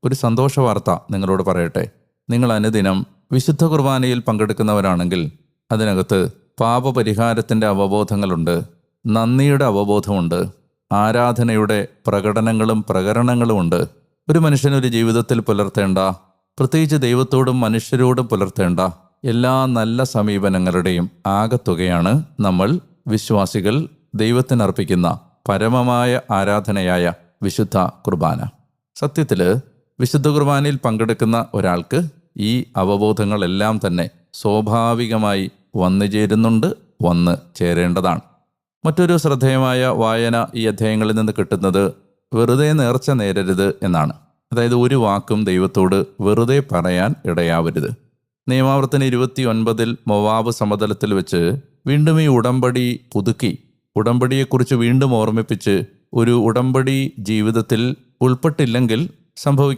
ഒരു സന്തോഷ വാർത്ത നിങ്ങളോട് പറയട്ടെ. നിങ്ങൾ അനുദിനം വിശുദ്ധ കുർബാനയിൽ പങ്കെടുക്കുന്നവരാണെങ്കിൽ അതിനകത്ത് പാപപരിഹാരത്തിൻ്റെ അവബോധങ്ങളുണ്ട്, നന്ദിയുടെ അവബോധമുണ്ട്, ആരാധനയുടെ പ്രകടനങ്ങളും പ്രകരണങ്ങളുമുണ്ട്. ഒരു മനുഷ്യനൊരു ജീവിതത്തിൽ പുലർത്തേണ്ട, പ്രത്യേകിച്ച് ദൈവത്തോടും മനുഷ്യരോടും പുലർത്തേണ്ട എല്ലാ നല്ല സമീപനങ്ങളുടെയും ആകത്തുകയാണ് നമ്മൾ വിശ്വാസികൾ ദൈവത്തിനർപ്പിക്കുന്ന പരമമായ ആരാധനയായ വിശുദ്ധ കുർബാന. സത്യത്തിൽ വിശുദ്ധ കുർബാനയിൽ പങ്കെടുക്കുന്ന ഒരാൾക്ക് ഈ അവബോധങ്ങളെല്ലാം തന്നെ സ്വാഭാവികമായി വന്നു ചേരേണ്ടതാണ്. മറ്റൊരു ശ്രദ്ധേയമായ വായന ഈ അധ്യായങ്ങളിൽ നിന്ന് കിട്ടുന്നത് വെറുതെ നേർച്ച നേരരുത് എന്നാണ്. അതായത് ഒരു വാക്കും ദൈവത്തോട് വെറുതെ പറയാൻ ഇടയാവരുത്. നിയമാവർത്തനം 29 മൊവാബ് സമതലത്തിൽ വെച്ച് വീണ്ടും ഈ ഉടമ്പടി പുതുക്കി, ഉടമ്പടിയെക്കുറിച്ച് വീണ്ടും ഓർമ്മിപ്പിച്ച് ഒരു ഉടമ്പടി ജീവിതത്തിൽ ഉൾപ്പെട്ടില്ലെങ്കിൽ സംഭവിക്കും